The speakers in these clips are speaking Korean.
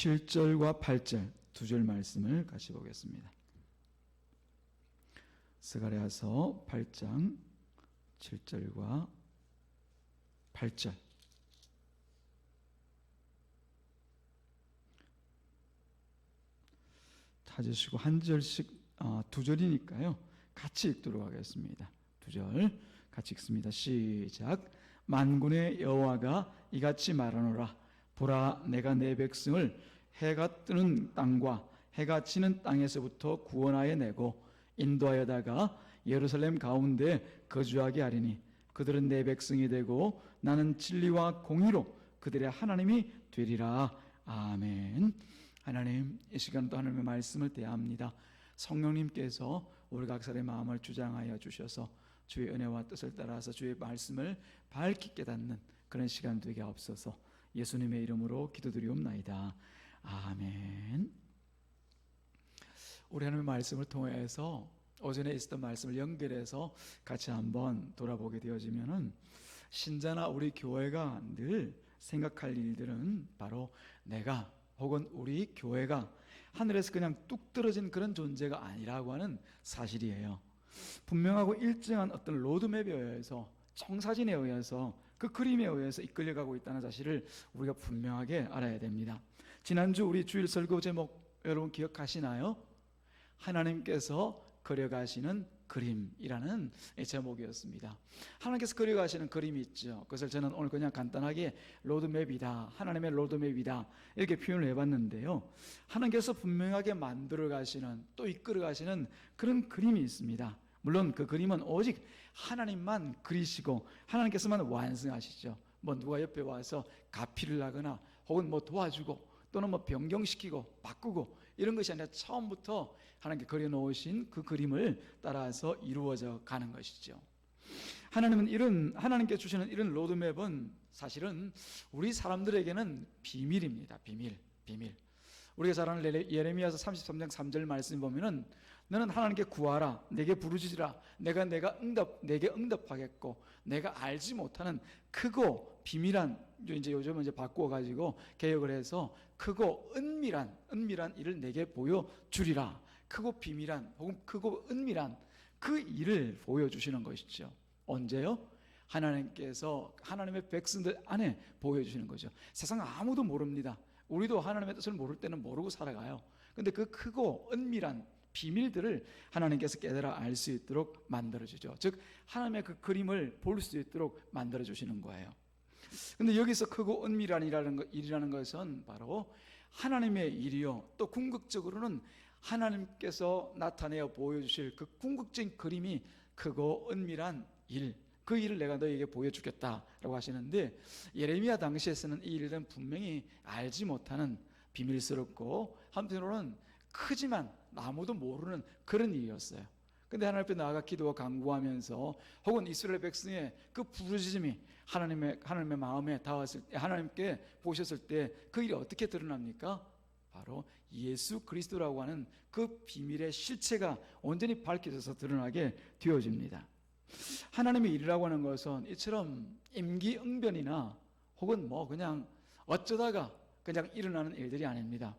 7절과 8절 두 절 말씀을 같이 보겠습니다. 스가랴서 8장 7절과 8절. 찾으시고 한 절씩 두 절이니까요 같이 읽도록 하겠습니다. 두 절 같이 읽습니다. 시작. 만군의 여호와가 이같이 말하노라. 보라, 내가 내 백성을 해가 뜨는 땅과 해가 지는 땅에서부터 구원하여 내고 인도하여다가 예루살렘 가운데 거주하게 하리니 그들은 내 백성이 되고 나는 진리와 공의로 그들의 하나님이 되리라. 아멘. 하나님, 이 시간도 하나님의 말씀을 대합니다. 성령님께서 우리 각설의 마음을 주장하여 주셔서 주의 은혜와 뜻을 따라서 주의 말씀을 밝히 깨닫는 그런 시간 되게 없어서 예수님의 이름으로 기도드리옵나이다. 아멘. 우리 하나님의 말씀을 통해서 오전에 있었던 말씀을 연결해서 같이 한번 돌아보게 되어지면은 신자나 우리 교회가 늘 생각할 일들은 바로 내가 혹은 우리 교회가 하늘에서 그냥 뚝 떨어진 그런 존재가 아니라고 하는 사실이에요. 분명하고 일정한 어떤 로드맵에 의해서, 청사진에 의해서, 그 그림에 의해서 이끌려가고 있다는 사실을 우리가 분명하게 알아야 됩니다. 지난주 우리 주일 설교 제목 여러분 기억하시나요? 하나님께서 그려가시는 그림이라는 제목이었습니다. 하나님께서 그려가시는 그림이 있죠. 그것을 저는 오늘 그냥 간단하게 로드맵이다, 하나님의 로드맵이다 이렇게 표현을 해봤는데요, 하나님께서 분명하게 만들어 가시는, 또 이끌어 가시는 그런 그림이 있습니다. 물론 그 그림은 오직 하나님만 그리시고 하나님께서만 완성하시죠. 뭐 누가 옆에 와서 가피를 하거나 혹은 뭐 도와주고 또는 뭐 변경시키고 바꾸고 이런 것이 아니라 처음부터 하나님께 그려놓으신 그 그림을 따라서 이루어져 가는 것이죠. 하나님께 주시는 이런 로드맵은 사실은 우리 사람들에게는 비밀입니다. 비밀. 우리가 잘 아는 예레미야서 33장 3절 말씀 보면은 너는 하나님께 구하라, 내게 부르짖으라, 내게 응답하겠고, 내가 알지 못하는 크고 비밀한, 요즘은 바꾸어가지고 개혁을 해서 크고 은밀한 일을 내게 보여주리라. 크고 비밀한 혹은 크고 은밀한 그 일을 보여주시는 것이죠. 언제요? 하나님께서 하나님의 백성들 안에 보여주시는 거죠. 세상 아무도 모릅니다. 우리도 하나님의 뜻을 모를 때는 모르고 살아가요. 근데 그 크고 은밀한 비밀들을 하나님께서 깨달아 알 수 있도록 만들어주죠. 즉 하나님의 그 그림을 볼 수 있도록 만들어주시는 거예요. 근데 여기서 크고 은밀한 일이라는 것은 바로 하나님의 일이요, 또 궁극적으로는 하나님께서 나타내어 보여주실 그 궁극적인 그림이 크고 은밀한 일, 그 일을 내가 너에게 보여주겠다라고 하시는데, 예레미야 당시에서는 이 일은 분명히 알지 못하는 비밀스럽고 한편으로는 크지만 아무도 모르는 그런 일이었어요. 근데 하나님 앞에 나아가 기도와 간구하면서 혹은 이스라엘 백성의 그 부르짖음이 하나님의 마음에 닿았을 때, 하나님께 보셨을 때 그 일이 어떻게 드러납니까? 바로 예수 그리스도라고 하는 그 비밀의 실체가 온전히 밝혀져서 드러나게 되어집니다. 하나님의 일이라고 하는 것은 이처럼 임기응변이나 혹은 뭐 그냥 어쩌다가 그냥 일어나는 일들이 아닙니다.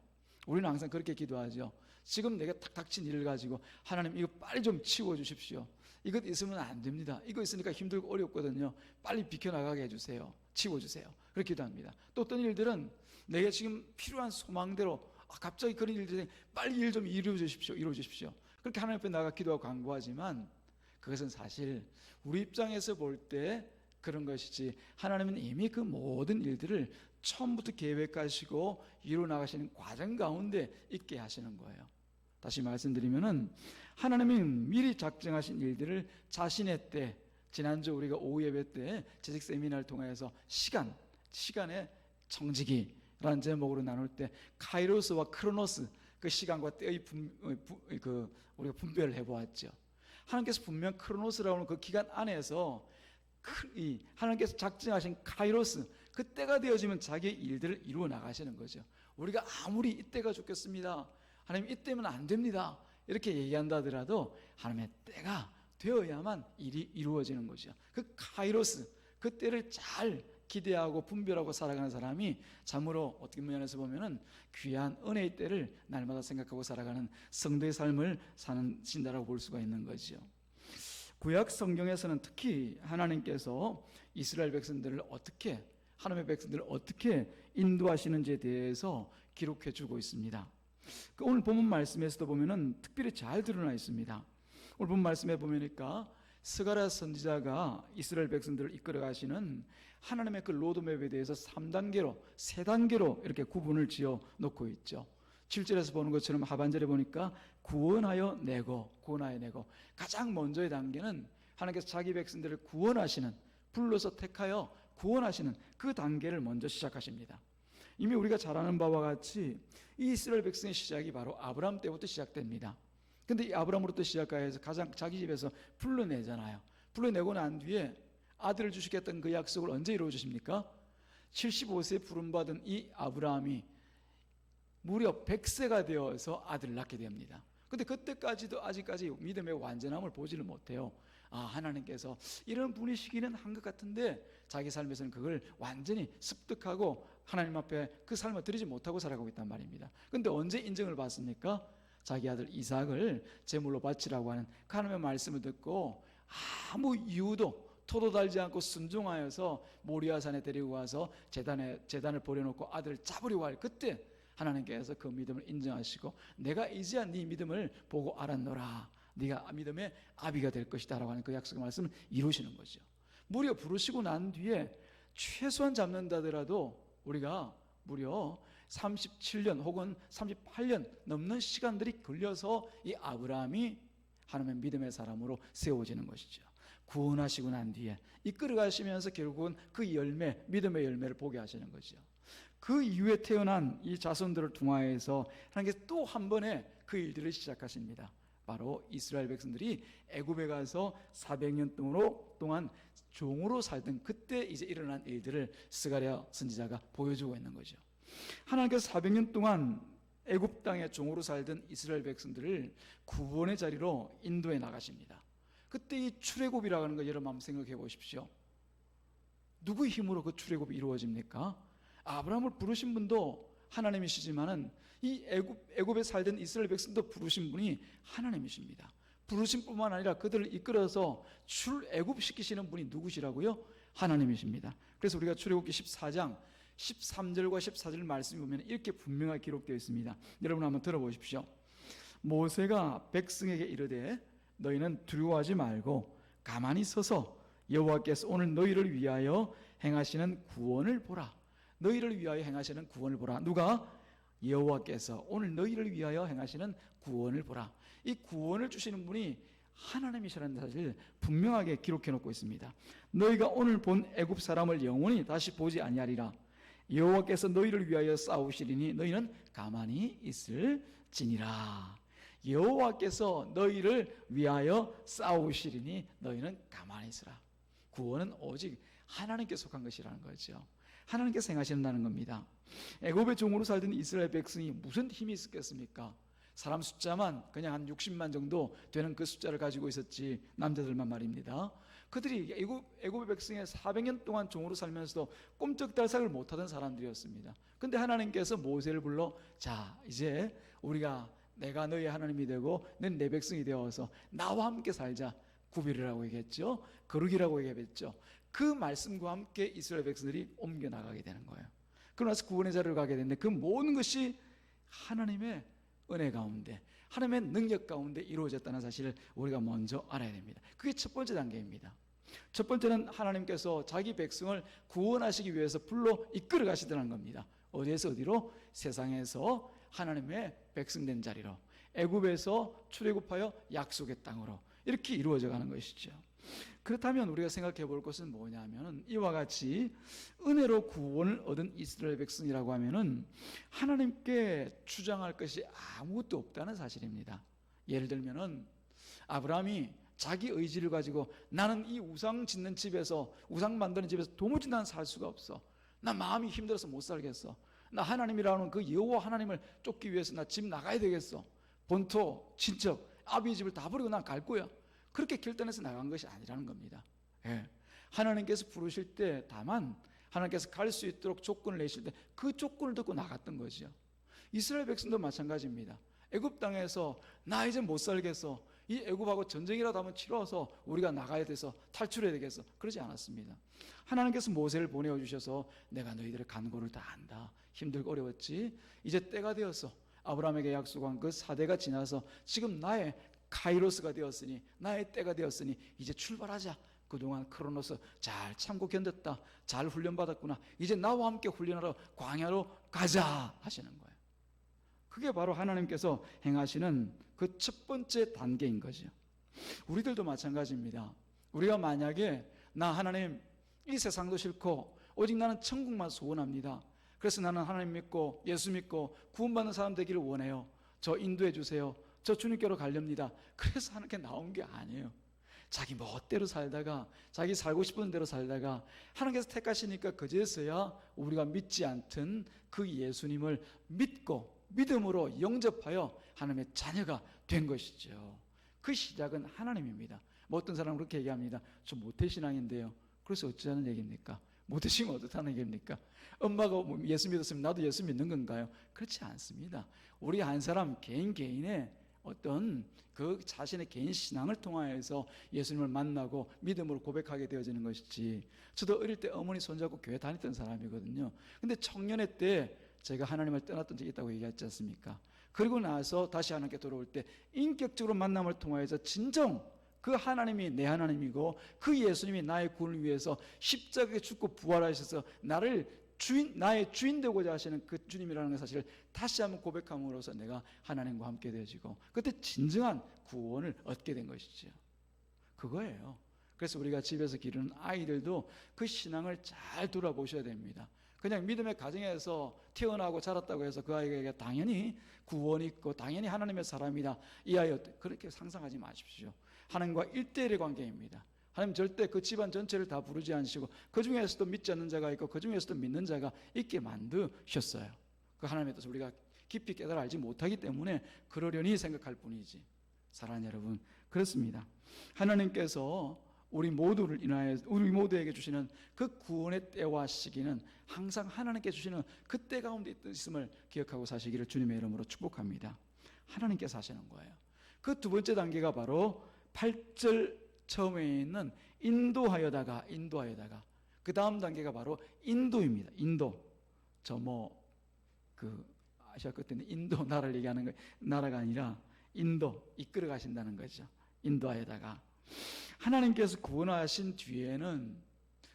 우리는 항상 그렇게 기도하죠. 지금 내게 탁 닥친 일을 가지고 하나님 이거 빨리 좀 치워주십시오. 이것 있으면 안 됩니다. 이거 있으니까 힘들고 어렵거든요. 빨리 비켜나가게 해주세요. 치워주세요. 그렇게 기도합니다. 또 어떤 일들은 내게 지금 필요한 소망대로 갑자기 그런 일들이 빨리 일 좀 이루어주십시오. 그렇게 하나님 앞에 나가 기도하고 간구하지만 그것은 사실 우리 입장에서 볼 때 그런 것이지, 하나님은 이미 그 모든 일들을 처음부터 계획하시고 이루어나가시는 과정 가운데 있게 하시는 거예요. 다시 말씀드리면은 하나님이 미리 작정하신 일들을 자신의 때, 지난주 우리가 오후 예배 때 재직 세미나를 통해서 시간의 정직이라는 제목으로 나눌 때 카이로스와 크로노스, 그 시간과 때의 우리가 분별을 해보았죠. 하나님께서 분명 크로노스라고 하는 그 기간 안에서 하나님께서 작정하신 카이로스, 그 때가 되어지면 자기의 일들을 이루어 나가시는 거죠. 우리가 아무리 이때가 좋겠습니다, 하나님 이때면 안 됩니다 이렇게 얘기한다 하더라도 하나님의 때가 되어야만 일이 이루어지는 거죠. 그 카이로스, 그 때를 잘 기대하고 분별하고 살아가는 사람이 참으로 어떻게 면에서 보면은 귀한 은혜의 때를 날마다 생각하고 살아가는 성도의 삶을 사는 신자라고 볼 수가 있는 거죠. 구약 성경에서는 특히 하나님께서 이스라엘 백성들을 어떻게, 하나님의 백성들을 어떻게 인도하시는지에 대해서 기록해 주고 있습니다. 오늘 본문 말씀에서도 보면은 특별히 잘 드러나 있습니다. 오늘 본문 말씀에 보면니까 스가랴 선지자가 이스라엘 백성들을 이끌어 가시는 하나님의 그 로드맵에 대해서 3단계로, 3단계로 이렇게 구분을 지어 놓고 있죠. 7절에서 보는 것처럼 하반절에 보니까 구원하여 내고, 구원하여 내고, 가장 먼저의 단계는 하나님께서 자기 백성들을 구원하시는, 불러서 택하여 구원하시는 그 단계를 먼저 시작하십니다. 이미 우리가 잘 아는 바와 같이 이 이스라엘 백성의 시작이 바로 아브라함 때부터 시작됩니다. 근데 이 아브라함으로부터 시작해서 가장 자기 집에서 불러내잖아요. 불러내고 난 뒤에 아들을 주시겠다는 그 약속을 언제 이루어 주십니까? 75세에 부름받은 이 아브라함이 무려 100세가 되어서 아들을 낳게 됩니다. 근데 그때까지도 아직까지 믿음의 완전함을 보지를 못해요. 하나님께서 이런 분이시기는 한 것 같은데 자기 삶에서는 그걸 완전히 습득하고 하나님 앞에 그 삶을 드리지 못하고 살아가고 있단 말입니다. 근데 언제 인정을 받습니까? 자기 아들 이삭을 제물로 바치라고 하는 하나님의 말씀을 듣고 아무 이유도 토도 달지 않고 순종하여서 모리아산에 데리고 가서 제단을 버려놓고 아들을 잡으려고 할 그때 하나님께서 그 믿음을 인정하시고 내가 이제야 네 믿음을 보고 알았노라, 네가 믿음의 아비가 될 것이다 라고 하는 그 약속의 말씀을 이루시는 거죠. 무려 부르시고 난 뒤에 최소한 잡는다더라도 우리가 무려 37년 혹은 38년 넘는 시간들이 걸려서 이 아브라함이 하나님의 믿음의 사람으로 세워지는 것이죠. 구원하시고 난 뒤에 이끌어 가시면서 결국은 그 열매, 믿음의 열매를 보게 하시는 거죠. 그 이후에 태어난 이 자손들을 통하여서 하나님께서 또 한 번의 그 일들을 시작하십니다. 바로 이스라엘 백성들이 애굽에 가서 400년 동안 종으로 살던 그때 이제 일어난 일들을 스가랴 선지자가 보여주고 있는 거죠. 하나님께서 400년 동안 애굽 땅에 종으로 살던 이스라엘 백성들을 구원의 자리로 인도해 나가십니다. 그때 이 출애굽이라고 하는 거 여러분 한번 생각해 보십시오. 누구의 힘으로 그 출애굽이 이루어집니까? 아브라함을 부르신 분도 하나님이시지만은 이 애굽에 살던 이스라엘 백성도 부르신 분이 하나님이십니다. 부르신 뿐만 아니라 그들을 이끌어서 출애굽시키시는 분이 누구시라고요? 하나님이십니다. 그래서 우리가 출애굽기 14장 13절과 14절 말씀을 보면 이렇게 분명하게 기록되어 있습니다. 여러분 한번 들어보십시오. 모세가 백성에게 이르되 너희는 두려워하지 말고 가만히 서서 여호와께서 오늘 너희를 위하여 행하시는 구원을 보라. 너희를 위하여 행하시는 구원을 보라. 누가? 여호와께서 오늘 너희를 위하여 행하시는 구원을 보라. 이 구원을 주시는 분이 하나님이시라는 사실을 분명하게 기록해 놓고 있습니다. 너희가 오늘 본 애굽 사람을 영원히 다시 보지 아니하리라. 여호와께서 너희를 위하여 싸우시리니 너희는 가만히 있을지니라. 여호와께서 너희를 위하여 싸우시리니 너희는 가만히 있으라. 구원은 오직 하나님께 속한 것이라는 거죠. 하나님께서 행하신다는 겁니다. 애굽의 종으로 살던 이스라엘 백성이 무슨 힘이 있었겠습니까? 사람 숫자만 그냥 한 60만 정도 되는 그 숫자를 가지고 있었지, 남자들만 말입니다. 그들이 애굽의 백성의 400년 동안 종으로 살면서도 꼼짝달싹을 못하던 사람들이었습니다. 근데 하나님께서 모세를 불러 자 이제 내가 너희 하나님이 되고 너는 내 백성이 되어서 나와 함께 살자. 구별이라고 얘기했죠. 거룩이라고 얘기했죠. 그 말씀과 함께 이스라엘 백성들이 옮겨나가게 되는 거예요. 그러고 나서 구원의 자리로 가게 되는데 그 모든 것이 하나님의 은혜 가운데, 하나님의 능력 가운데 이루어졌다는 사실을 우리가 먼저 알아야 됩니다. 그게 첫 번째 단계입니다. 첫 번째는 하나님께서 자기 백성을 구원하시기 위해서 불러 이끌어 가시더라는 겁니다. 어디에서 어디로? 세상에서 하나님의 백성된 자리로, 애굽에서 출애굽하여 약속의 땅으로 이렇게 이루어져 가는 것이죠. 그렇다면 우리가 생각해 볼 것은 뭐냐면 이와 같이 은혜로 구원을 얻은 이스라엘 백성이라고 하면은 하나님께 주장할 것이 아무것도 없다는 사실입니다. 예를 들면은 아브라함이 자기 의지를 가지고 나는 이 우상 짓는 집에서, 우상 만드는 집에서 도무지 난 살 수가 없어. 나 마음이 힘들어서 못 살겠어. 나 하나님이라는 그 여호와 하나님을 쫓기 위해서 나 집 나가야 되겠어. 본토, 친척, 아비 집을 다 버리고 난 갈 거야. 그렇게 결단해서 나간 것이 아니라는 겁니다. 예. 하나님께서 부르실 때 다만 하나님께서 갈 수 있도록 조건을 내실 때 그 조건을 듣고 나갔던 거죠. 이스라엘 백성도 마찬가지입니다. 애굽 땅에서 나 이제 못 살겠어, 이 애굽하고 전쟁이라도 한번 치러서 우리가 나가야 돼서 탈출해야 되겠어, 그러지 않았습니다. 하나님께서 모세를 보내주셔서 내가 너희들의 간고를 다 안다. 힘들고 어려웠지, 이제 때가 되었어. 아브라함에게 약속한 그 사대가 지나서 지금 나의 카이로스가 되었으니, 나의 때가 되었으니 이제 출발하자. 그동안 크로노스 잘 참고 견뎠다, 잘 훈련받았구나, 이제 나와 함께 훈련하러 광야로 가자 하시는 거예요. 그게 바로 하나님께서 행하시는 그 첫 번째 단계인 거죠. 우리들도 마찬가지입니다. 우리가 만약에 나 하나님 이 세상도 싫고 오직 나는 천국만 소원합니다, 그래서 나는 하나님 믿고 예수 믿고 구원받는 사람 되기를 원해요, 저 인도해 주세요, 저 주님께로 가렵니다, 그래서 하나님께 나온 게 아니에요. 자기 멋대로 살다가, 자기 살고 싶은 대로 살다가 하나님께서 택하시니까 그제서야 우리가 믿지 않던 그 예수님을 믿고 믿음으로 영접하여 하나님의 자녀가 된 것이죠. 그 시작은 하나님입니다. 뭐 어떤 사람은 그렇게 얘기합니다. 저 모태신앙인데요. 그래서 어쩌자는 얘기입니까? 모태신앙은 어떻다는 얘기입니까? 엄마가 예수 믿었으면 나도 예수 믿는 건가요? 그렇지 않습니다. 우리 한 사람 개인의 어떤 그 자신의 개인 신앙을 통하여서 예수님을 만나고 믿음으로 고백하게 되어지는 것이지, 저도 어릴 때 어머니 손잡고 교회 다녔던 사람이거든요. 근데 청년의 때 제가 하나님을 떠났던 적이 있다고 얘기했지 않습니까? 그리고 나서 다시 하나님께 돌아올 때 인격적으로 만남을 통하여서 진정 그 하나님이 내 하나님이고 그 예수님이 나의 구원을 위해서 십자가에 죽고 부활하셔서 나의 주인 되고자 하시는 그 주님이라는 사실을 다시 한번 고백함으로써 내가 하나님과 함께 되어지고 그때 진정한 구원을 얻게 된 것이죠. 그거예요. 그래서 우리가 집에서 기르는 아이들도 그 신앙을 잘 돌아보셔야 됩니다. 그냥 믿음의 가정에서 태어나고 자랐다고 해서 그 아이에게 당연히 구원이 있고 당연히 하나님의 사람이다, 이 아이 그렇게 상상하지 마십시오. 하나님과 1대1의 관계입니다. 하나님 절대 그 집안 전체를 다 부르지 않으시고 그 중에서도 믿지 않는 자가 있고 그 중에서도 믿는 자가 있게 만드셨어요. 그 하나님의 뜻을 우리가 깊이 깨달아 알지 못하기 때문에 그러려니 생각할 뿐이지. 사랑하는 여러분, 그렇습니다. 하나님께서 우리 모두에게 주시는 그 구원의 때와 시기는 항상 하나님께 주시는 그 때 가운데 있음을 기억하고 사시기를 주님의 이름으로 축복합니다. 하나님께서 하시는 거예요. 그 두 번째 단계가 바로 8절 처음에 있는 인도하여다가 그 다음 단계가 바로 인도입니다. 인도. 아시아 끝에 인도 나라를 얘기하는 거, 나라가 아니라 인도, 이끌어 가신다는 거죠. 인도하여다가. 하나님께서 구원하신 뒤에는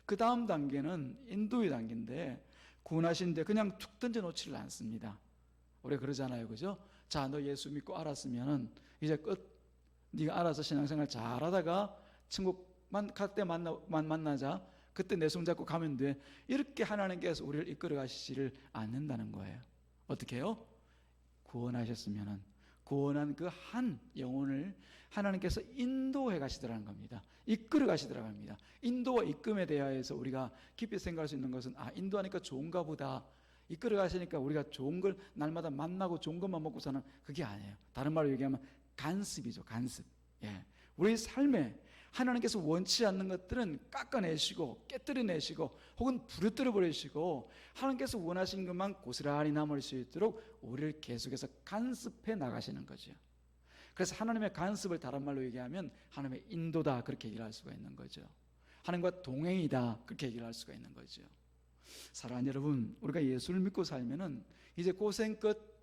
그 다음 단계는 인도의 단계인데, 구원하신데 그냥 툭 던져 놓지를 않습니다. 우리가 그러잖아요, 그죠? 자, 너 예수 믿고 알았으면은 이제 끝. 네가 알아서 신앙생활 잘하다가 천국만 갈 때 만나자. 그때 내 손 잡고 가면 돼. 이렇게 하나님께서 우리를 이끌어 가시지를 않는다는 거예요. 어떻게 해요? 구원하셨으면은 구원한 그 한 영혼을 하나님께서 인도해 가시더라는 겁니다. 이끌어 가시더라는 겁니다. 인도와 이끌음에 대하여서 우리가 깊이 생각할 수 있는 것은, 인도하니까 좋은가 보다, 이끌어 가시니까 우리가 좋은 걸 날마다 만나고 좋은 것만 먹고 사는, 그게 아니에요. 다른 말로 얘기하면 간습이죠. 간습. 예. 우리 삶에 하나님께서 원치 않는 것들은 깎아내시고 깨뜨려내시고 혹은 부르뜨려 버리시고 하나님께서 원하신 것만 고스란히 남을 수 있도록 우리를 계속해서 간습해 나가시는 거죠. 그래서 하나님의 간습을 다른 말로 얘기하면 하나님의 인도다, 그렇게 얘기를 할 수가 있는 거죠. 하나님과 동행이다, 그렇게 얘기를 할 수가 있는 거죠. 사랑하는 여러분, 우리가 예수를 믿고 살면은 이제 고생 끝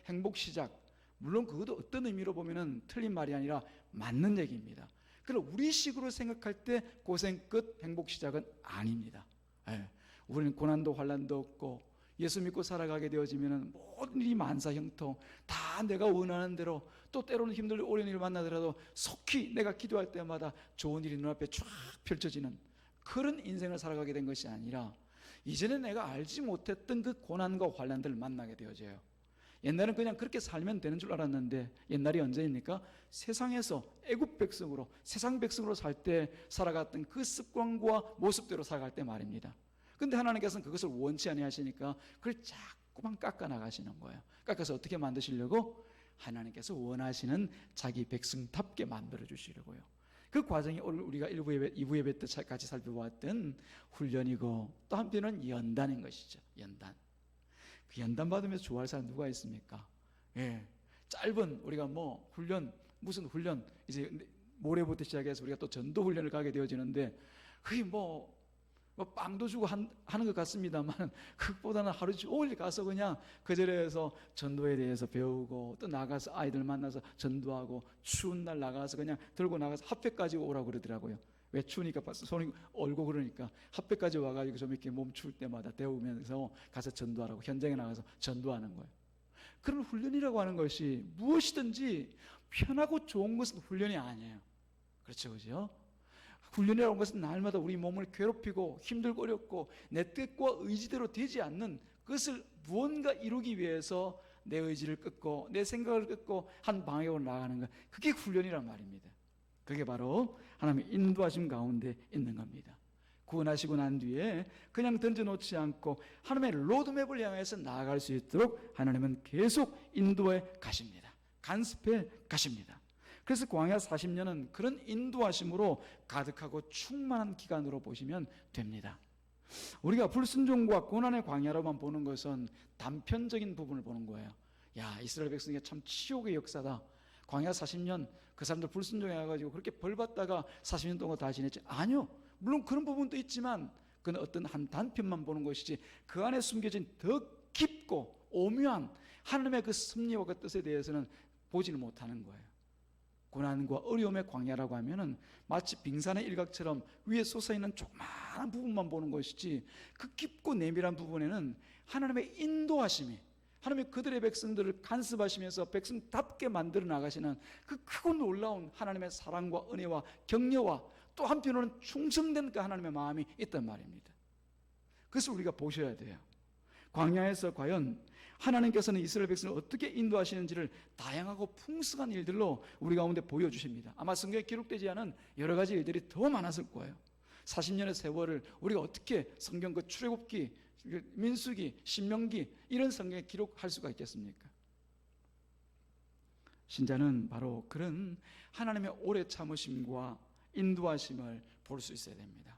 행복 시작. 물론 그것도 어떤 의미로 보면은 틀린 말이 아니라 맞는 얘기입니다. 그러나 우리 식으로 생각할 때 고생 끝 행복 시작은 아닙니다. 예. 우리는 고난도 환난도 없고 예수 믿고 살아가게 되어지면은 모든 일이 만사형통, 다 내가 원하는 대로, 또 때로는 힘들고 어려운 일을 만나더라도 속히 내가 기도할 때마다 좋은 일이 눈앞에 쫙 펼쳐지는 그런 인생을 살아가게 된 것이 아니라, 이전에 내가 알지 못했던 그 고난과 환난들을 만나게 되어져요. 옛날엔 그냥 그렇게 살면 되는 줄 알았는데, 옛날이 언제입니까? 세상에서 애국 백성으로, 세상 백성으로 살 때 살아갔던 그 습관과 모습대로 살아갈 때 말입니다. 근데 하나님께서는 그것을 원치 아니하시니까 그걸 자꾸만 깎아 나가시는 거예요. 깎아서 어떻게 만드시려고? 하나님께서 원하시는 자기 백성답게 만들어 주시려고요. 그 과정이 오늘 우리가 2부 예배 때 같이 살펴보았던 훈련이고, 또 한편은 연단인 것이죠. 연단. 그 연단 받으면서 좋아할 사람 누가 있습니까? 예. 짧은 우리가 뭐 훈련, 무슨 훈련, 이제 모레부터 시작해서 우리가 또 전도 훈련을 가게 되어지는데, 그게 뭐 빵도 주고 하는 것 같습니다만, 그것보다는 하루 종일 가서 그냥 그 자리에서 전도에 대해서 배우고, 또 나가서 아이들 만나서 전도하고, 추운 날 나가서 그냥 들고 나가서 핫팩까지 오라고 그러더라고요. 왜? 추우니까 손이 얼고 그러니까 핫팩까지 와가지고 좀 이렇게 몸 추울 때마다 데우면서 가서 전도하라고, 현장에 나가서 전도하는 거예요. 그런 훈련이라고 하는 것이 무엇이든지 편하고 좋은 것은 훈련이 아니에요. 그렇죠, 그죠? 훈련이라는 것은 날마다 우리 몸을 괴롭히고 힘들고 어렵고 내 뜻과 의지대로 되지 않는 그것을 무언가 이루기 위해서 내 의지를 끊고 내 생각을 끊고 한 방향으로 나아가는 것, 그게 훈련이란 말입니다. 그게 바로 하나님의 인도하심 가운데 있는 겁니다. 구원하시고 난 뒤에 그냥 던져놓지 않고 하나님의 로드맵을 향해서 나아갈 수 있도록 하나님은 계속 인도해 가십니다. 간섭해 가십니다. 그래서 광야 40년은 그런 인도하심으로 가득하고 충만한 기간으로 보시면 됩니다. 우리가 불순종과 고난의 광야로만 보는 것은 단편적인 부분을 보는 거예요. 야, 이스라엘 백성이 참 치욕의 역사다. 광야 40년 그 사람들 불순종해가지고 그렇게 벌받다가 40년 동안 다 지냈지. 아니요, 물론 그런 부분도 있지만 그건 어떤 한 단편만 보는 것이지, 그 안에 숨겨진 더 깊고 오묘한 하나님의 그 섭리와 그 뜻에 대해서는 보지는 못하는 거예요. 고난과 어려움의 광야라고 하면은 마치 빙산의 일각처럼 위에 솟아있는 조그마한 부분만 보는 것이지, 그 깊고 내밀한 부분에는 하나님의 인도하심이, 하나님의 그들의 백성들을 간섭하시면서 백성답게 만들어 나가시는 그 크고 놀라운 하나님의 사랑과 은혜와 격려와 또 한편으로는 충성된 그 하나님의 마음이 있단 말입니다. 그래서 우리가 보셔야 돼요. 광야에서 과연 하나님께서는 이스라엘 백성을 어떻게 인도하시는지를 다양하고 풍성한 일들로 우리 가운데 보여주십니다. 아마 성경에 기록되지 않은 여러 가지 일들이 더 많았을 거예요. 40년의 세월을 우리가 어떻게 성경 그 출애굽기, 민수기, 신명기 이런 성경에 기록할 수가 있겠습니까? 신자는 바로 그런 하나님의 오래 참으심과 인도하심을 볼 수 있어야 됩니다.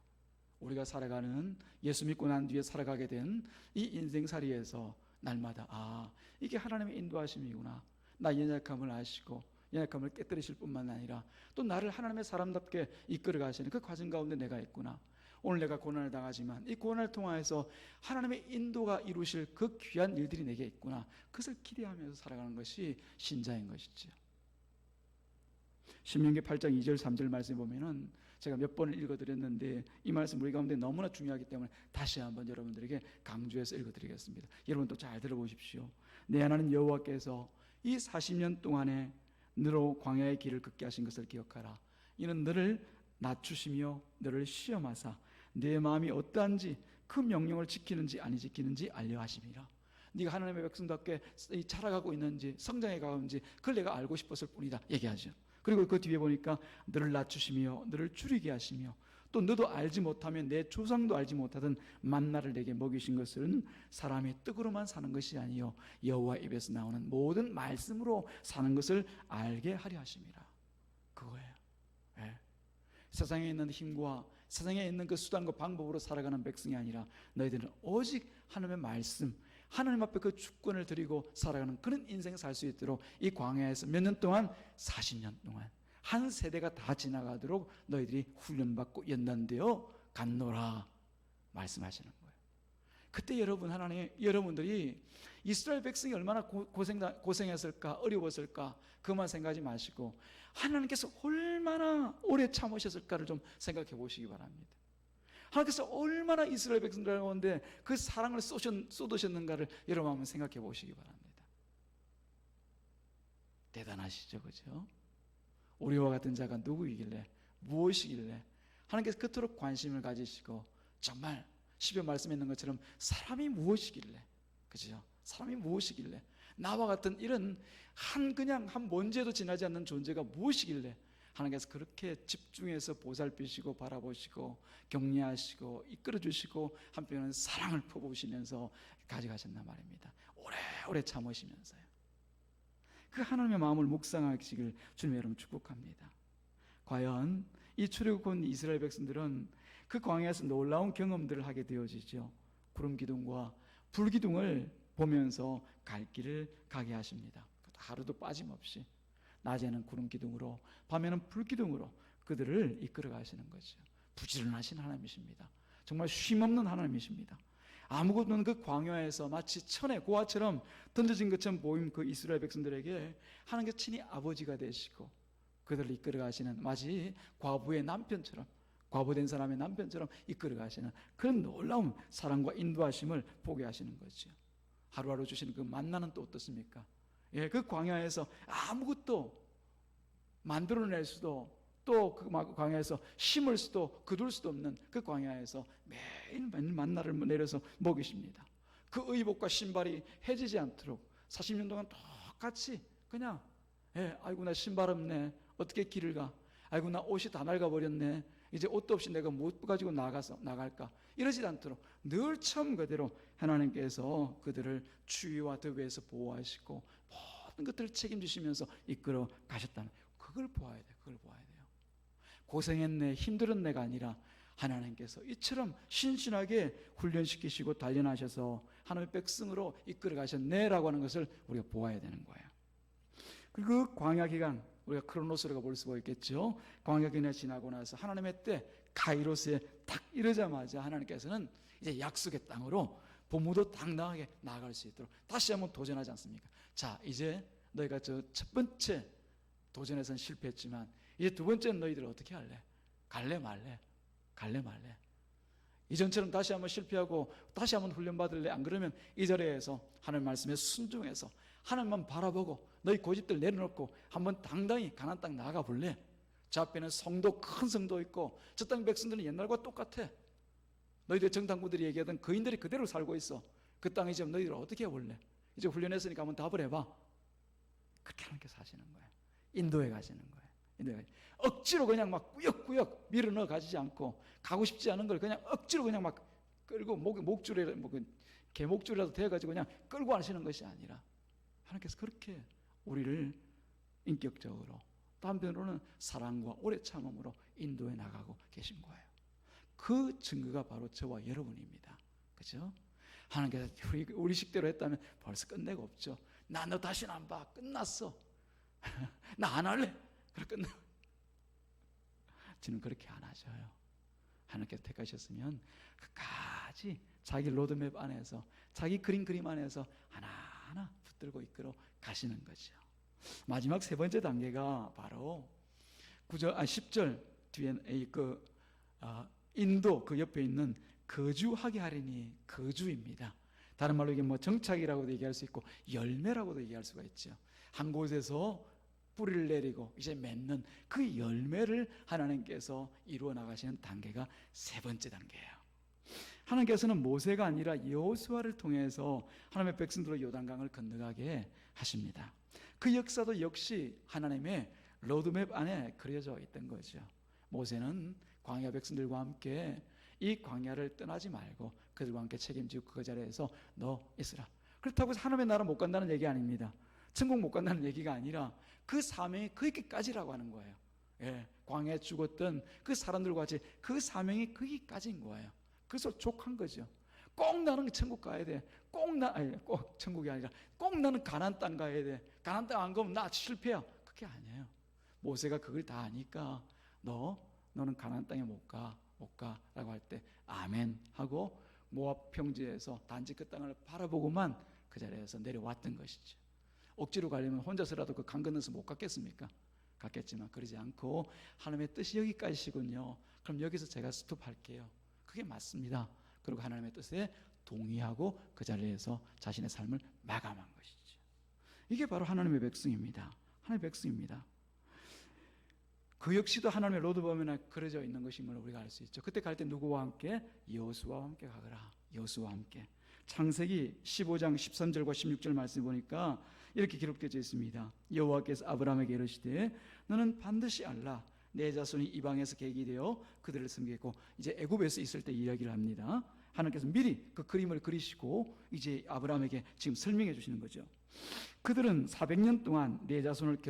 우리가 살아가는, 예수 믿고 난 뒤에 살아가게 된 이 인생살이에서 날마다 이게 하나님의 인도하심이구나. 나 연약함을 아시고 연약함을 깨뜨리실 뿐만 아니라 또 나를 하나님의 사람답게 이끌어 가시는 그 과정 가운데 내가 있구나. 오늘 내가 고난을 당하지만 이 고난을 통하여서 하나님의 인도가 이루실 그 귀한 일들이 내게 있구나. 그것을 기대하면서 살아가는 것이 신자인 것이죠. 신명기 8장 2절 3절 말씀에 보면은 제가 몇 번을 읽어드렸는데 이 말씀 우리 가운데 너무나 중요하기 때문에 다시 한번 여러분들에게 강조해서 읽어드리겠습니다. 여러분 또 잘 들어보십시오. 내 하나님 여호와께서 이 40년 동안에 너로 광야의 길을 걷게 하신 것을 기억하라. 이는 너를 낮추시며 너를 시험하사 내 마음이 어떠한지 그 명령을 지키는지 아니 지키는지 알려 하심이라. 네가 하나님의 백성답게 자라가고 있는지 성장해 가는지 그걸 내가 알고 싶었을 뿐이다 얘기하죠. 그리고 그 뒤에 보니까 너를 낮추시며 너를 줄이게 하시며 또 너도 알지 못하면 내 조상도 알지 못하던 만나를 내게 먹이신 것은 사람이 떡으로만 사는 것이 아니요 여호와 입에서 나오는 모든 말씀으로 사는 것을 알게 하려 하심이라. 그거예요. 네. 세상에 있는 힘과 세상에 있는 그 수단과 방법으로 살아가는 백성이 아니라 너희들은 오직 하나님의 말씀, 하나님 앞에 그 주권을 드리고 살아가는 그런 인생 살 수 있도록 이 광야에서 몇 년 동안 40년 동안 한 세대가 다 지나가도록 너희들이 훈련받고 연단되어 갔노라 말씀하시는 거예요. 그때 여러분들이 이스라엘 백성이 얼마나 고생했을까, 어려웠을까 그만 생각하지 마시고 하나님께서 얼마나 오래 참으셨을까를 좀 생각해 보시기 바랍니다. 하나님께서 얼마나 이스라엘 백성들 가운데 그 사랑을 쏟으셨는가를 여러분 한번 생각해 보시기 바랍니다. 대단하시죠, 그죠? 우리와 같은 자가 누구이길래, 무엇이길래 하나님께서 그토록 관심을 가지시고 정말 시편 말씀에 있는 것처럼 사람이 무엇이길래, 그죠? 사람이 무엇이길래 나와 같은 이런 그냥 한 먼지에도 지나지 않는 존재가 무엇이길래 하나님께서 그렇게 집중해서 보살피시고 바라보시고 격려하시고 이끌어주시고 한편은 사랑을 퍼부으시면서 가져가셨단 말입니다. 오래오래 참으시면서요. 그 하나님의 마음을 묵상하시길 주님 여러분 축복합니다. 과연 이 출애굽한 이스라엘 백성들은 그 광야에서 놀라운 경험들을 하게 되어지죠. 구름 기둥과 불 기둥을 보면서 갈 길을 가게 하십니다. 하루도 빠짐없이 낮에는 구름 기둥으로 밤에는 불 기둥으로 그들을 이끌어 가시는 거죠. 부지런하신 하나님이십니다. 정말 쉼없는 하나님이십니다. 아무것도 없는 그 광야에서 마치 천의 고아처럼 던져진 것처럼 보임 그 이스라엘 백성들에게 하나님께서 친히 아버지가 되시고 그들을 이끌어 가시는, 마치 과부의 남편처럼, 과부된 사람의 남편처럼 이끌어 가시는 그런 놀라운 사랑과 인도하심을 보게 하시는 거죠. 하루하루 주시는 그 만나는 또 어떻습니까? 예, 그 광야에서 아무것도 만들어낼 수도, 또 그 광야에서 심을 수도 거둘 수도 없는 그 광야에서 매일 만나를 내려서 먹이십니다. 그 의복과 신발이 해지지 않도록 40년 동안 똑같이 그냥, 예, 아이고 나 신발 없네, 어떻게 길을 가, 아이고 나 옷이 다 낡아버렸네, 이제 옷도 없이 내가 못 가지고 나갈까, 이러지 않도록 늘 처음 그대로 하나님께서 그들을 추위와 더위에서 보호하시고 모든 것들을 책임지시면서 이끌어 가셨다는, 그걸 보아야 돼. 그걸 보아야 돼요. 고생했네, 힘들었네가 아니라 하나님께서 이처럼 신신하게 훈련시키시고 단련하셔서 하나님의 백성으로 이끌어 가셨네라고 하는 것을 우리가 보아야 되는 거예요. 그리고 그 광야 기간, 우리가 크로노스라고 볼 수가 있겠죠. 광야 기간이 지나고 나서 하나님의 때 카이로스에 딱 이르자마자 하나님께서는 이제 약속의 땅으로 부모도 당당하게 나아갈 수 있도록 다시 한번 도전하지 않습니까? 자, 이제 너희가 저 첫 번째 도전에서는 실패했지만 이제 두 번째는 너희들 어떻게 할래? 갈래 말래? 갈래 말래? 이전처럼 다시 한번 실패하고 다시 한번 훈련받을래? 안 그러면 이 자리에서 하나님 말씀에 순종해서 하나님만 바라보고 너희 고집들 내려놓고 한번 당당히 가나안 땅 나가 볼래? 저 앞에는 성도, 큰 성도 있고 저 땅 백성들은 옛날과 똑같아. 너희들 정탐꾼들이 얘기하던 거인들이 그대로 살고 있어. 그 땅에 이제 너희들 어떻게 해볼래? 이제 훈련했으니까 한번 답을 해봐. 그렇게 하나님께서 하시는 거예요. 인도해 가시는 거예요. 억지로 그냥 막 꾸역꾸역 밀어 넣어 가지지 않고, 가고 싶지 않은 걸 그냥 억지로 그냥 막 끌고 목줄에 개목줄이라도 대어 가지고 그냥 끌고 하시는 것이 아니라 하나님께서 그렇게 우리를 인격적으로, 또 한편으로는 사랑과 오래 참음으로 인도해 나가고 계신 거예요. 그 증거가 바로 저와 여러분입니다. 그렇죠? 하나님께서 우리 식대로 했다면 벌써 끝내고 없죠. 나 너 다시는 안 봐. 끝났어. 나 안 할래. 그래 끝나. 저는 그렇게 안 하셔요. 하나님께서 택하셨으면 끝까지 자기 로드맵 안에서, 자기 그림 안에서 하나하나 붙들고 이끌어 가시는 거죠. 마지막 세 번째 단계가 바로 10절 뒤에 인도 그 옆에 있는 거주하게 하리니, 거주입니다. 다른 말로 이게 뭐 정착이라고도 얘기할 수 있고 열매라고도 얘기할 수가 있죠. 한 곳에서 뿌리를 내리고 이제 맺는 그 열매를 하나님께서 이루어 나가시는 단계가 세 번째 단계예요. 하나님께서는 모세가 아니라 여호수아를 통해서 하나님의 백성들로 요단강을 건너가게 하십니다. 그 역사도 역시 하나님의 로드맵 안에 그려져 있던 거죠. 모세는 광야 백성들과 함께 이 광야를 떠나지 말고 그들과 함께 책임지고 그 자리에서 너 있으라. 그렇다고 해서 하나님의 나라 못 간다는 얘기 아닙니다. 천국 못 간다는 얘기가 아니라 그 사명이 거기까지라고 하는 거예요. 예, 광야에 죽었던 그 사람들과 같이 그 사명이 거기까지인 거예요. 그래서 족한 거죠. 꼭 나는 천국 가야 돼. 꼭 천국이 아니라 꼭 나는 가나안 땅 가야 돼. 가나안 땅 안 가면 나 실패야. 그게 아니에요. 모세가 그걸 다 아니까 너는 가나안 땅에 못 가라고 할 때 아멘 하고 모압 평지에서 단지 그 땅을 바라보고만 그 자리에서 내려왔던 것이죠. 억지로 가려면 혼자서라도 그 강 건너서 못 갔겠습니까? 갔겠지만 그러지 않고 하나님의 뜻이 여기까지시군요. 그럼 여기서 제가 스톱할게요. 그게 맞습니다. 그리고 하나님의 뜻에 동의하고 그 자리에서 자신의 삶을 마감한 것이죠. 이게 바로 하나님의 백성입니다. 하나님의 백성입니다. 그 역시도 하나님의 로드맵에 그려져 있는 것임을 우리가 알 수 있죠. 그때 갈 때 누구와 함께? 여호수아와 함께 가거라. 여호수아와 함께. 창세기 15장 13절과 16절 말씀 보니까 이렇게 기록되어 있습니다. 여호와께서 아브라함에게 이르시되 너는 반드시 알라. 내 자손이 이방에서 객이 되어 그들을 섬기고, 이제 애굽에서 있을 때 이야기를 합니다. 하나님께서 미리 그 그림을 그리시고 이제 아브라함에게 지금 설명해 주시는 거죠. 그들은 400년 동안 내 자손을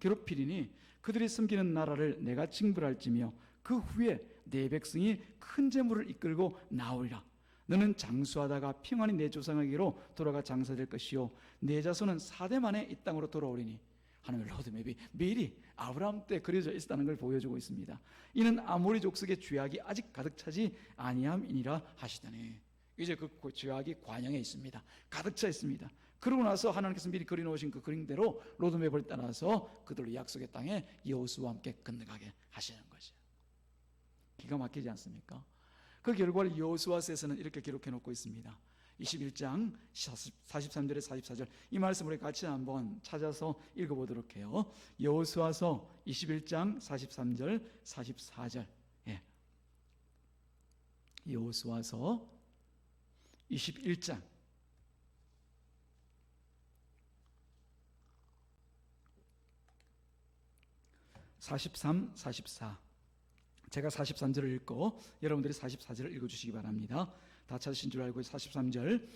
괴롭히리니 그들이 섬기는 나라를 내가 징벌할지며 그 후에 내 백성이 큰 재물을 이끌고 나오리라. 너는 장수하다가 평안히 내 조상에게로 돌아가 장사될 것이요 내 자손은 4대 만에 이 땅으로 돌아오리니. 하나님의 로드맵이 미리 아브라함 때 그려져 있었다는 걸 보여주고 있습니다. 이는 아모리 족속의 죄악이 아직 가득 차지 아니함이니라 하시더니, 이제 그 죄악이 관영에 있습니다. 가득 차 있습니다. 그러고 나서 하나님께서 미리 그려놓으신 그 그림대로 로드맵을 따라서 그들을 약속의 땅에 여호수아와 함께 건너가게 하시는 거죠. 기가 막히지 않습니까? 그 결과를 여호수아서에서는 이렇게 기록해 놓고 있습니다. 21장 43절에 44절, 이 말씀을 같이 한번 찾아서 읽어보도록 해요. 여호수아서 21장 43절 44절. 여호수아서 21장 43, 44. 제가 43절을 읽고 여러분들이 44절을 읽어주시기 바랍니다. 다 찾으신 줄 알고 43절,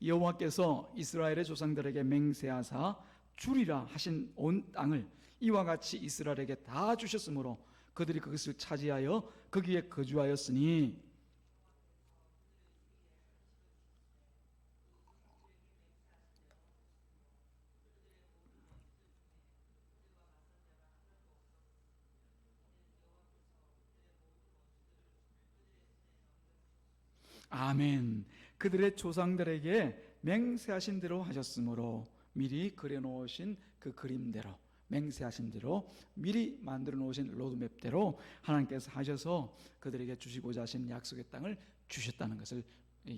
여호와께서 이스라엘의 조상들에게 맹세하사 주리라 하신 온 땅을 이와 같이 이스라엘에게 다 주셨으므로 그들이 그것을 차지하여 거기에 거주하였으니. 아멘. 그들의 조상들에게 맹세하신 대로 하셨으므로, 미리 그려놓으신 그 그림대로, 맹세하신 대로 미리 만들어 놓으신 로드맵대로 하나님께서 하셔서 그들에게 주시고자 하신 약속의 땅을 주셨다는 것을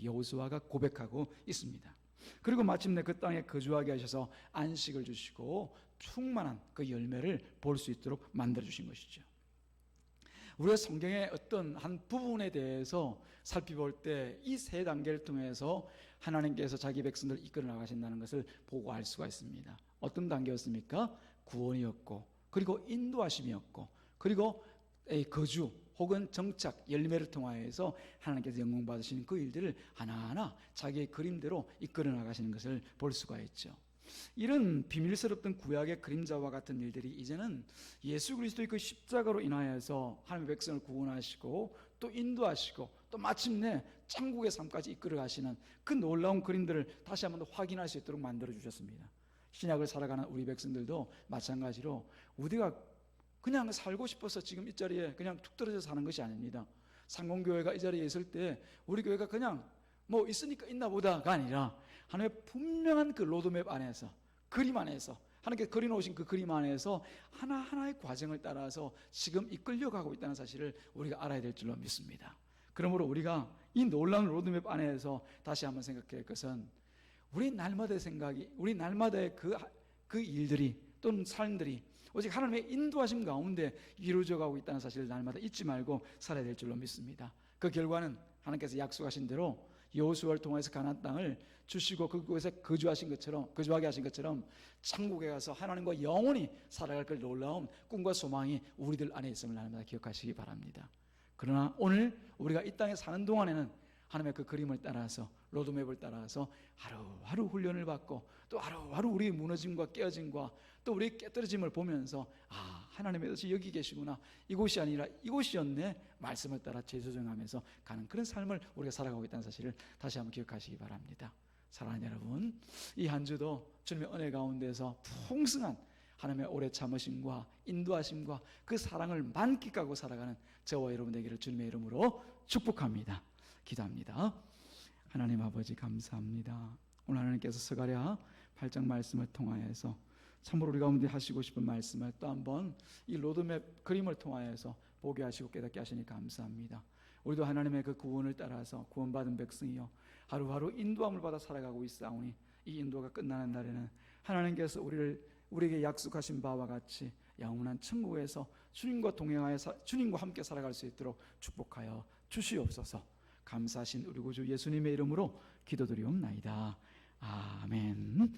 여호수아가 고백하고 있습니다. 그리고 마침내 그 땅에 거주하게 하셔서 안식을 주시고 충만한 그 열매를 볼 수 있도록 만들어 주신 것이죠. 우리가 성경의 어떤 한 부분에 대해서 살펴볼 때 이 세 단계를 통해서 하나님께서 자기 백성들을 이끌어 나가신다는 것을 보고 알 수가 있습니다. 어떤 단계였습니까? 구원이었고, 그리고 인도하심이었고, 그리고 거주 혹은 정착, 열매를 통하여서 하나님께서 영광 받으시는 그 일들을 하나하나 자기의 그림대로 이끌어 나가시는 것을 볼 수가 있죠. 이런 비밀스럽던 구약의 그림자와 같은 일들이 이제는 예수 그리스도의 그 십자가로 인하여서 하나님의 백성을 구원하시고 또 인도하시고 또 마침내 천국의 삶까지 이끌어 가시는 그 놀라운 그림들을 다시 한번 더 확인할 수 있도록 만들어 주셨습니다. 신약을 살아가는 우리 백성들도 마찬가지로 우리가 그냥 살고 싶어서 지금 이 자리에 그냥 툭 떨어져 사는 것이 아닙니다. 상공교회가 이 자리에 있을 때 우리 교회가 그냥 뭐 있으니까 있나 보다가 아니라 하나님의 분명한 그 로드맵 안에서, 그림 안에서, 하나님께서 그려놓으신 그 그림 안에서 하나하나의 과정을 따라서 지금 이끌려가고 있다는 사실을 우리가 알아야 될 줄로 믿습니다. 그러므로 우리가 이 놀라운 로드맵 안에서 다시 한번 생각해야 할 것은, 우리 날마다의 생각이, 우리 날마다의 그 일들이 또는 삶들이 오직 하나님의 인도하심 가운데 이루어져 가고 있다는 사실을 날마다 잊지 말고 살아야 될 줄로 믿습니다. 그 결과는 하나님께서 약속하신 대로 여호수아를 통해서 가나안 땅을 주시고 그곳에 거주하게 하신 것처럼 천국에 가서 하나님과 영원히 살아갈 그 놀라운 꿈과 소망이 우리들 안에 있음을 날마다 기억하시기 바랍니다. 그러나 오늘 우리가 이 땅에 사는 동안에는 하나님의 그 그림을 따라서, 로드맵을 따라서 하루하루 훈련을 받고 또 하루하루 우리의 무너짐과 깨어짐과 또 우리의 깨뜨려짐을 보면서, 하나님의 뜻이 여기 계시구나, 이곳이 아니라 이곳이었네, 말씀을 따라 재조정하면서 가는 그런 삶을 우리가 살아가고 있다는 사실을 다시 한번 기억하시기 바랍니다. 사랑하는 여러분, 이 한 주도 주님의 은혜 가운데서 풍성한 하나님의 오래 참으심과 인도하심과 그 사랑을 만끽하고 살아가는 저와 여러분 되기를 주님의 이름으로 축복합니다. 기도합니다. 하나님 아버지 감사합니다. 오늘 하나님께서 스가랴 8장 말씀을 통하여서 참으로 우리 가운데 하시고 싶은 말씀을 또 한번 이 로드맵 그림을 통하여서 보게 하시고 깨닫게 하시니 감사합니다. 우리도 하나님의 그 구원을 따라서 구원받은 백성이요 하루하루 인도함을 받아 살아가고 있사오니, 이 인도가 끝나는 날에는 하나님께서 우리에게 약속하신 바와 같이 영원한 천국에서 주님과 동행하여 주님과 함께 살아갈 수 있도록 축복하여 주시옵소서. 감사하신 우리 구주 예수님의 이름으로 기도드리옵나이다. 아멘.